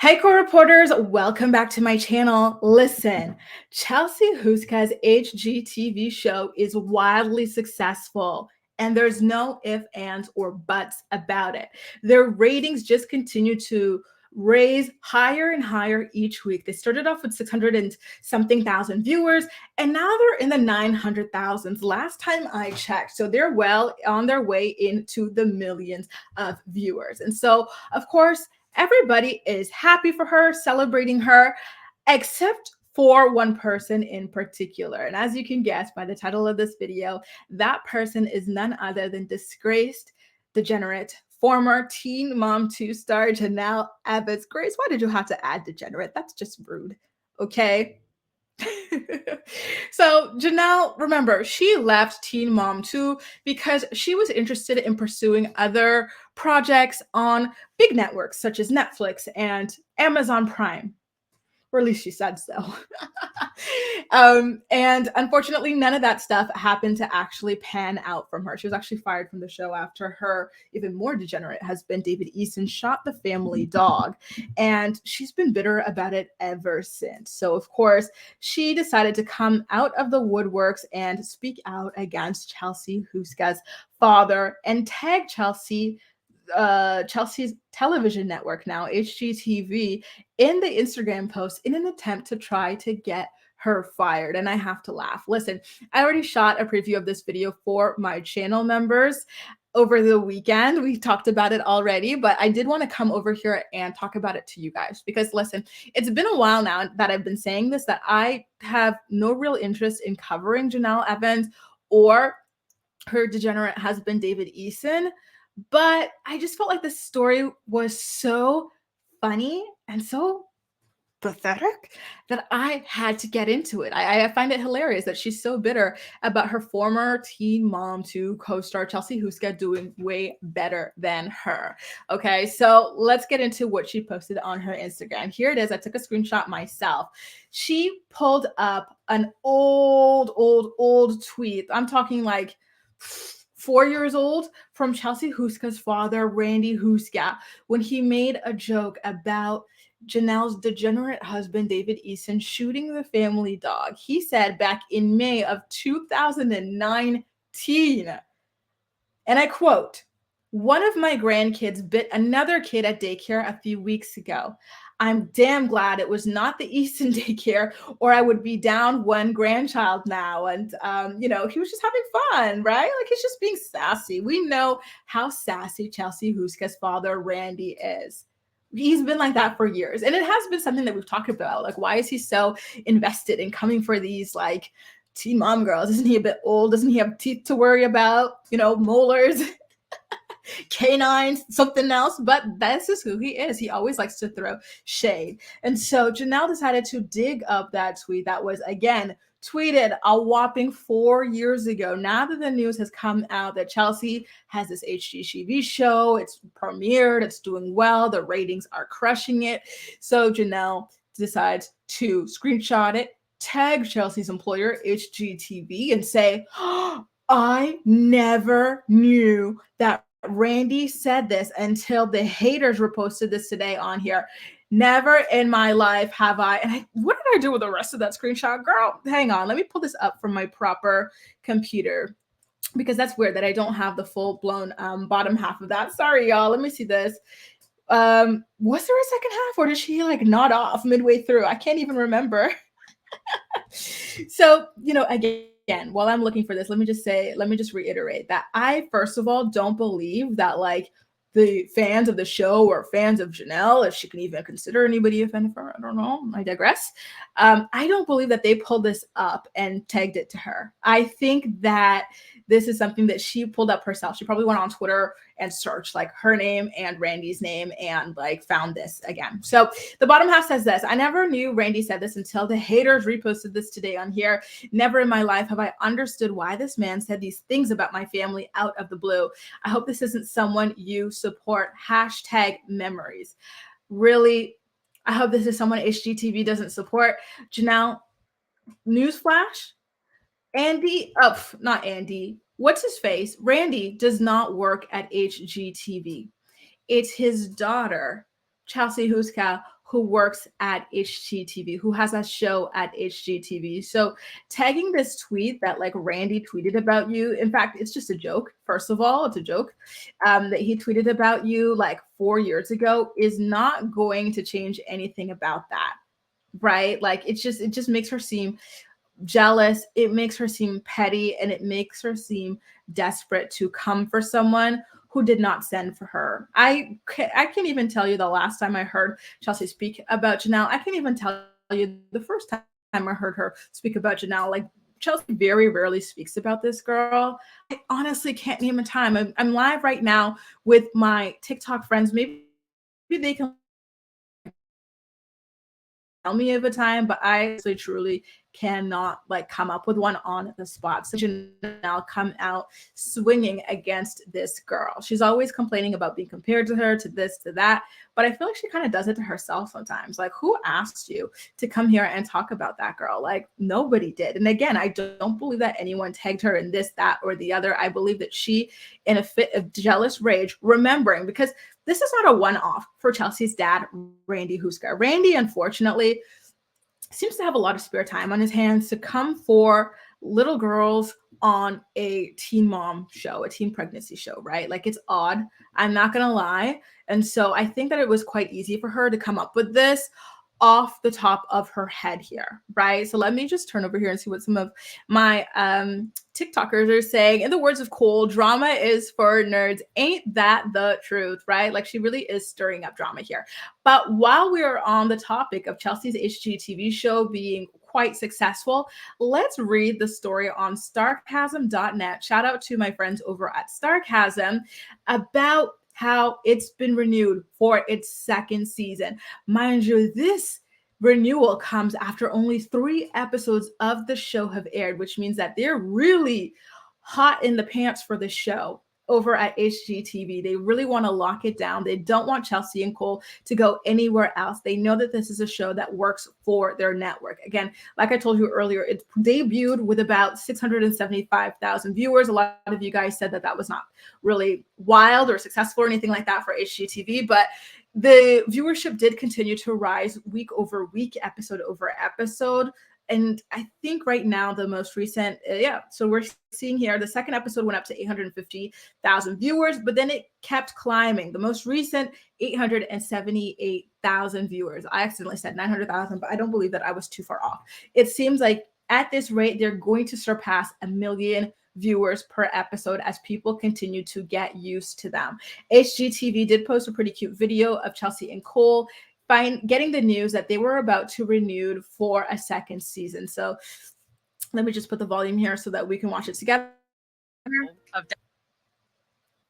Hey, co-reporters, welcome back to my channel. Listen, Chelsea Houska's HGTV show is wildly successful, and there's no ifs, ands, or buts about it. Their ratings just continue to raise higher and higher each week. They started off with 600 and something thousand viewers, and now they're in the 900,000s last time I checked. So they're well on their way into the millions of viewers. And so, of course, everybody is happy for her, celebrating her, except for one person in particular. And as you can guess by the title of this video, that person is none other than disgraced, degenerate, former Teen Mom 2 star Jenelle Evans. Grace, why did you have to add degenerate? That's just rude. Okay. So Jenelle, remember, she left Teen Mom 2 because she was interested in pursuing other projects on big networks such as Netflix and Amazon Prime, or at least she said so. And unfortunately, none of that stuff happened to actually pan out from her. She was actually fired from the show after her even more degenerate husband, David Easton, shot the family dog. And she's been bitter about it ever since. So, of course, she decided to come out of the woodworks and speak out against Chelsea Houska's father and tag Chelsea's television network now, HGTV, in the Instagram post in an attempt to try to get her fired. And I have to laugh. Listen, I already shot a preview of this video for my channel members over the weekend. We talked about it already, but I did want to come over here and talk about it to you guys because listen, it's been a while now that I've been saying this, that I have no real interest in covering Jenelle Evans or her degenerate husband, David Eason. But I just felt like the story was so funny and so pathetic that I had to get into it. I find it hilarious that she's so bitter about her former Teen Mom 2 co-star Chelsea Houska doing way better than her. Okay, so let's get into what she posted on her Instagram. Here it is. I took a screenshot myself. She pulled up an old tweet. I'm talking like 4 years old, from Chelsea Houska's father, Randy Houska, when he made a joke about Jenelle's degenerate husband, David Easton, shooting the family dog. He said back in May of 2019, and I quote, "One of my grandkids bit another kid at daycare a few weeks ago. I'm damn glad it was not the Easton daycare, or I would be down one grandchild now." And, he was just having fun, right? Like, he's just being sassy. We know how sassy Chelsea Houska's father, Randy, is. He's been like that for years. And it has been something that we've talked about. Like, why is he so invested in coming for these, like, teen mom girls? Isn't he a bit old? Doesn't he have teeth to worry about? Molars? Canines, something else, but this is who he is. He always likes to throw shade. And so Jenelle decided to dig up that tweet that was, again, tweeted a whopping 4 years ago. Now that the news has come out that Chelsea has this HGTV show, it's premiered, it's doing well, the ratings are crushing it. So Jenelle decides to screenshot it, tag Chelsea's employer, HGTV, and say, "Oh, I never knew that Randy said this until the haters reposted this today on here. Never in my life have I." And what did I do with the rest of that screenshot? Girl, hang on. Let me pull this up from my proper computer because that's weird that I don't have the full-blown bottom half of that. Sorry, y'all. Let me see this. Was there a second half, or did she like nod off midway through? I can't even remember. So, again, while I'm looking for this, let me just reiterate that I, first of all, don't believe that like the fans of the show or fans of Jenelle, if she can even consider anybody a fan of her, I don't know, I digress. I don't believe that they pulled this up and tagged it to her. I think that this is something that she pulled up herself. She probably went on Twitter and searched like her name and Randy's name and like found this again. So the bottom half says this: "I never knew Randy said this until the haters reposted this today on here. Never in my life have I understood why this man said these things about my family out of the blue. I hope this isn't someone you support. #memories. Really, I hope this is someone HGTV doesn't support. Jenelle, newsflash, not Andy. What's his face? Randy does not work at HGTV. It's his daughter, Chelsea Houska, who works at HGTV, who has a show at HGTV. So tagging this tweet that like Randy tweeted about you, in fact, it's just a joke. First of all, it's a joke that he tweeted about you like 4 years ago is not going to change anything about that. Right? Like it just makes her seem jealous. It makes her seem petty, and it makes her seem desperate to come for someone who did not send for her. I can't even tell you the last time I heard Chelsea speak about Jenelle. I can't even tell you the first time I heard her speak about Jenelle. Like Chelsea very rarely speaks about this girl. I honestly can't name a time. I'm live right now with my TikTok friends. Maybe they can tell me of a time, but I actually truly cannot like come up with one on the spot. So Jenelle come out swinging against this girl. She's always complaining about being compared to her, to this, to that. But I feel like she kind of does it to herself sometimes. Like, who asked you to come here and talk about that girl? Like, nobody did. And again, I don't believe that anyone tagged her in this, that, or the other. I believe that she, in a fit of jealous rage, remembering, because this is not a one-off for Chelsea's dad, Randy Houska. Randy, unfortunately, seems to have a lot of spare time on his hands to come for little girls on a teen mom show, a teen pregnancy show, right? Like, it's odd. I'm not going to lie. And so I think that it was quite easy for her to come up with this off the top of her head here, right? So let me just turn over here and see what some of my TikTokers are saying. In the words of Cole, drama is for nerds. Ain't that the truth, right? Like, she really is stirring up drama here. But while we are on the topic of Chelsea's HGTV show being quite successful, let's read the story on starcasm.net. Shout out to my friends over at Starcasm about how it's been renewed for its second season. Mind you, this renewal comes after only 3 episodes of the show have aired, which means that they're really hot in the pants for the show over at HGTV. They really want to lock it down. They don't want Chelsea and Cole to go anywhere else. They know that this is a show that works for their network. Again, like I told you earlier, it debuted with about 675,000 viewers. A lot of you guys said that that was not really wild or successful or anything like that for HGTV, but the viewership did continue to rise week over week, episode over episode. And I think right now the most recent, so we're seeing here the second episode went up to 850,000 viewers, but then it kept climbing. The most recent 878,000 viewers. I accidentally said 900,000, but I don't believe that I was too far off. It seems like at this rate, they're going to surpass 1 million viewers per episode as people continue to get used to them. HGTV did post a pretty cute video of Chelsea and Cole getting the news that they were about to renew for a second season. So let me just put the volume here so that we can watch it together. Of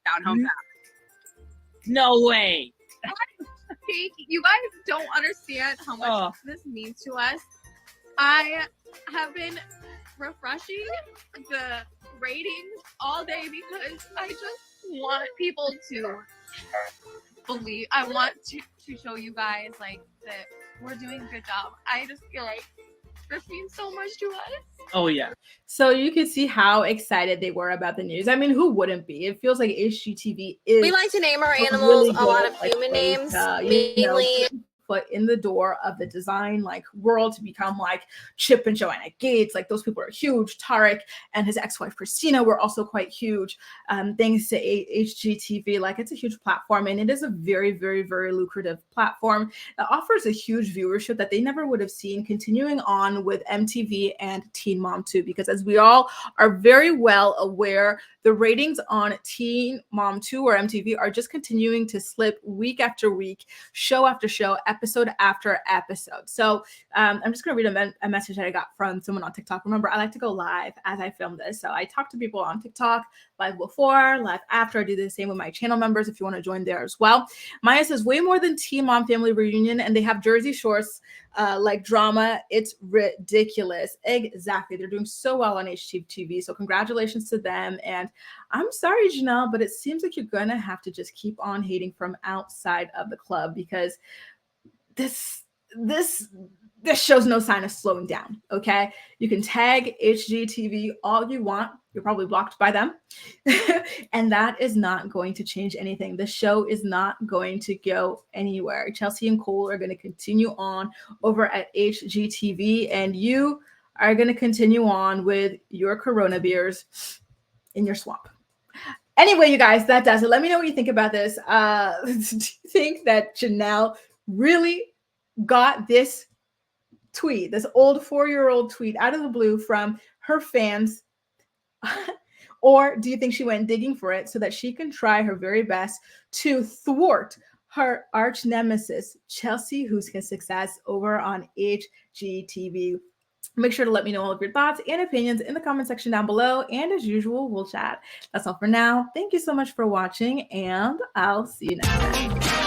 Down Home Fab. No way. You guys don't understand how much this means to us. I have been refreshing the ratings all day because I just want people to believe. I want to show you guys like that we're doing a good job. I just feel like this means so much to us. Oh yeah. So you can see how excited they were about the news. I mean, who wouldn't be? It feels like HGTV is. We like to name our animals a lot of human names, mainly. Foot in the door of the design like world to become like Chip and Joanna Gates. Like, those people are huge. Tarek and his ex-wife Christina were also quite huge. Thanks to HGTV, like, it's a huge platform, and it is a very, very, very lucrative platform that offers a huge viewership that they never would have seen continuing on with MTV and Teen Mom 2, because as we all are very well aware, the ratings on Teen Mom 2 or MTV are just continuing to slip week after week, show after show, episode after episode. So I'm just going to read a message that I got from someone on TikTok. Remember, I like to go live as I film this. So I talk to people on TikTok, live before, live after. I do the same with my channel members if you want to join there as well. Maya says, way more than Teen Mom Family Reunion, and they have Jersey Shores like drama. It's ridiculous. Exactly. They're doing so well on HGTV. So congratulations to them. And I'm sorry, Jenelle, but it seems like you're going to have to just keep on hating from outside of the club, because this shows no sign of slowing down. Okay, you can tag HGTV all you want. you're probably blocked by them. And that is not going to change anything. The show is not going to go anywhere. Chelsea and Cole are going to continue on over at HGTV, and you are going to continue on with your Corona beers in your swamp. Anyway, you guys, that does it. Let me know what you think about this. Do you think that Jenelle really got this tweet, this old 4-year-old tweet out of the blue from her fans? Or do you think she went digging for it so that she can try her very best to thwart her arch nemesis, Chelsea Houska's success over on HGTV? Make sure to let me know all of your thoughts and opinions in the comment section down below. And as usual, we'll chat. That's all for now. Thank you so much for watching, and I'll see you next time.